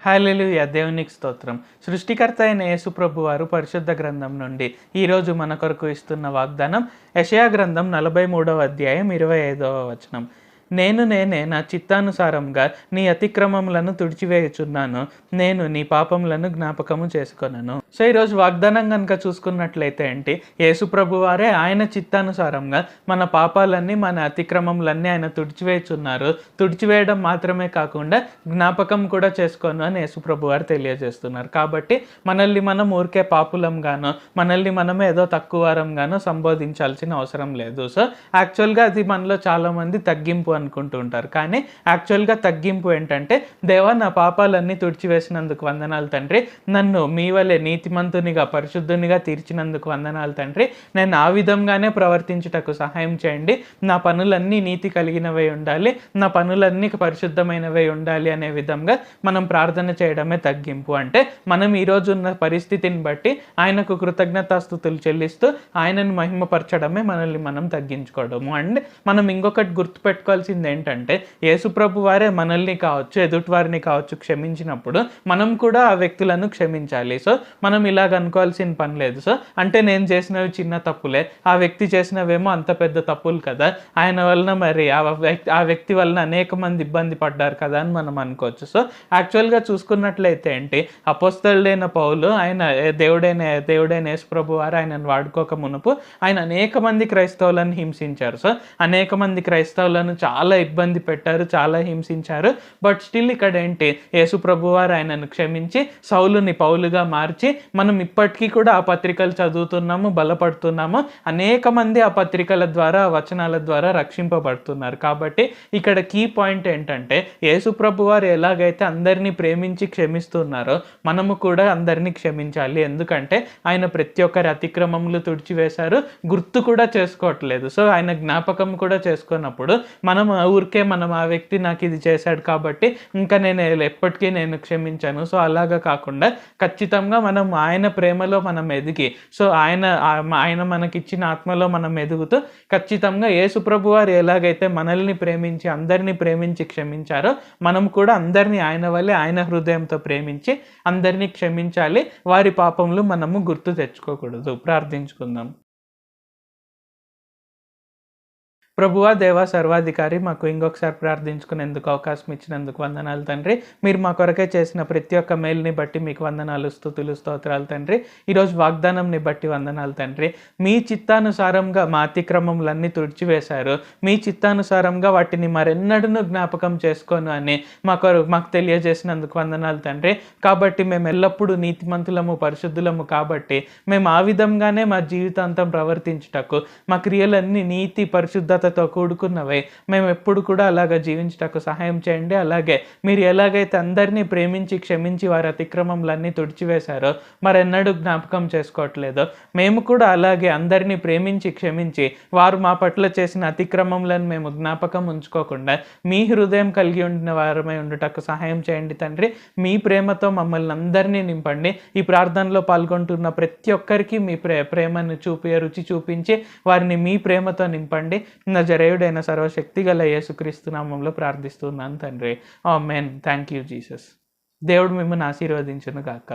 హల్లెలూయా! దేవునికి స్తోత్రం. సృష్టికర్త అయిన యేసు ప్రభువారు పరిశుద్ధ గ్రంథం నుండి ఈరోజు మన కొరకు ఇస్తున్న వాగ్దానం యెషయా గ్రంథం 43వ అధ్యాయం 25వ వచనం. నేనే నా చిత్తానుసారంగా నీ అతిక్రమములను తుడిచివేయుచున్నాను, నేను నీ పాపములను జ్ఞాపకము చేసుకొనను. సో ఈరోజు వాగ్దానం కనుక చూసుకున్నట్లయితే ఏంటి, యేసు ప్రభువారే ఆయన చిత్తానుసారంగా మన పాపాలన్నీ మన అతిక్రమములన్నీ ఆయన తుడిచివేయుచున్నారు. తుడిచివేయడం మాత్రమే కాకుండా జ్ఞాపకం కూడా చేసుకోను అని యేసు ప్రభువారు తెలియజేస్తున్నారు. కాబట్టి మనల్ని మనం ఊరికే పాపులంగానో మనల్ని మనమే ఏదో తక్కువ వారంగానో సంబోధించాల్సిన అవసరం లేదు. సో యాక్చువల్గా అది మనలో చాలామంది తగ్గింపు అనుకుంటూ ఉంటారు. కానీ యాక్చువల్గా తగ్గింపు ఏంటంటే, దేవా నా పాపాలన్నీ తుడిచివేసినందుకు వందనాలు తండ్రి, నన్ను మీ వలె నీతిమంతునిగా పరిశుద్ధునిగా తీర్చినందుకు వందనాలు తండ్రి, నేను ఆ విధంగానే ప్రవర్తించుటకు సహాయం చేయండి, నా పనులన్నీ నీతి కలిగినవై ఉండాలి, నా పనులన్నీ పరిశుద్ధమైనవై ఉండాలి అనే విధంగా మనం ప్రార్థన చేయడమే తగ్గింపు. అంటే మనం ఈరోజు ఉన్న పరిస్థితిని బట్టి ఆయనకు కృతజ్ఞతాస్తుతులు చెల్లిస్తూ ఆయనను మహిమపరచడమే మనల్ని మనం తగ్గించుకోవడము. అండ్ మనం ఇంకొకటి గుర్తుపెట్టుకోవాల్సింది ఏంటంటే, యేసు ప్రభు వారే మనల్ని కావచ్చు ఎదుటివారిని కావచ్చు క్షమించినప్పుడు మనం కూడా ఆ వ్యక్తులను క్షమించాలి. సో మనం ఇలాగ అనుకోవాల్సిన పని లేదు. సో అంటే నేను చేసినవి చిన్న తప్పులే, ఆ వ్యక్తి చేసినవేమో అంత పెద్ద తప్పులు కదా, ఆయన వలన మరి ఆ వ్యక్తి వలన అనేక మంది ఇబ్బంది పడ్డారు కదా అని మనం అనుకోవచ్చు. సో యాక్చువల్గా చూసుకున్నట్లయితే ఏంటి, అపోస్తలుడైన పౌలు ఆయన దేవుడైన యేసు ప్రభు వారు ఆయనను వాడుకోక మునుపు ఆయన అనేక మంది క్రైస్తవులను హింసించారు. సో అనేక మంది క్రైస్తవులను చాలా ఇబ్బంది పెట్టారు, చాలా హింసించారు. బట్ స్టిల్ ఇక్కడ ఏంటి, యేసు ప్రభువారు ఆయనను క్షమించి సౌలుని పౌలుగా మార్చి మనం ఇప్పటికీ కూడా ఆ పత్రికలు చదువుతున్నాము, బలపడుతున్నాము. అనేక మంది ఆ పత్రికల ద్వారా వచనాల ద్వారా రక్షింపబడుతున్నారు. కాబట్టి ఇక్కడ కీ పాయింట్ ఏంటంటే, యేసు ప్రభువారు ఎలాగైతే అందరినీ ప్రేమించి క్షమిస్తున్నారో మనము కూడా అందరినీ క్షమించాలి. ఎందుకంటే ఆయన ప్రతి ఒక్కరి అతిక్రమములు తుడిచివేశారు, గుర్తు కూడా చేసుకోవట్లేదు. సో ఆయన జ్ఞాపకం కూడా చేసుకున్నప్పుడు మనం ఆ వ్యక్తి నాకు ఇది చేశాడు కాబట్టి ఇంకా నేను ఎప్పటికీ నేను క్షమించాను. సో అలాగా కాకుండా ఖచ్చితంగా మనం ఆయన ప్రేమలో మనం ఎదిగి, సో ఆయన మనకిచ్చిన ఆత్మలో మనం ఎదుగుతూ ఖచ్చితంగా యేసు ప్రభువారు ఎలాగైతే మనల్ని ప్రేమించి అందరినీ ప్రేమించి క్షమించారో మనం కూడా అందరినీ ఆయన వల్లే ఆయన హృదయంతో ప్రేమించి అందరినీ క్షమించాలి. వారి పాపములు మనము గుర్తు తెచ్చుకోకూడదు. ప్రార్థించుకుందాం. ప్రభువా దేవా సర్వాధికారి, మాకు ఇంకొకసారి ప్రార్థించుకునేందుకు అవకాశం ఇచ్చినందుకు వందనాలు తండ్రి. మీరు మా కొరకే చేసిన ప్రతి ఒక్క మేలుని బట్టి మీకు వందనాలు, స్తుతులు, స్తోత్రాలు తండ్రి. ఈరోజు వాగ్దానంని బట్టి వందనాలు తండ్రి. మీ చిత్తానుసారంగా మా అతిక్రమములన్నీ తుడిచివేశారు, మీ చిత్తానుసారంగా వాటిని మరెన్నడూ జ్ఞాపకం చేసుకోను అని మాకు తెలియజేసినందుకు వందనాలు తండ్రి. కాబట్టి మేము ఎల్లప్పుడూ నీతిమంతులము పరిశుద్ధులము కాబట్టి మేము ఆ విధంగానే మా జీవితాంతం ప్రవర్తించుటకు, మా క్రియలన్నీ నీతి పరిశుద్ధతతో కూడుకున్నవే, మేము ఎప్పుడు కూడా అలాగా జీవించుటకు సహాయం చేయండి. అలాగే మీరు ఎలాగైతే అందరినీ ప్రేమించి క్షమించి వారి అతిక్రమములన్నీ తుడిచివేశారో మరెన్నడూ జ్ఞాపకం చేసుకోవట్లేదో మేము కూడా అలాగే అందరినీ ప్రేమించి క్షమించి వారు మా పట్ల చేసిన అతిక్రమములను మేము జ్ఞాపకం ఉంచుకోకుండా మీ హృదయం కలిగి ఉండిన వారమై ఉండుటకు సహాయం చేయండి తండ్రి. మీ ప్రేమతో మమ్మల్ని అందరినీ నింపండి. ఈ ప్రార్థనలో పాల్గొంటున్న ప్రతి ఒక్కరికి మీ ప్రేమను రుచి చూపించి వారిని మీ ప్రేమతో నింపండి. నజరేయుడైన సర్వశక్తి గల యేసుక్రీస్తు నామములో ప్రార్థిస్తున్నాను తండ్రి. ఆమేన్. Thank you Jesus. దేవుడు మిమ్మల్ని ఆశీర్వదించును గాక.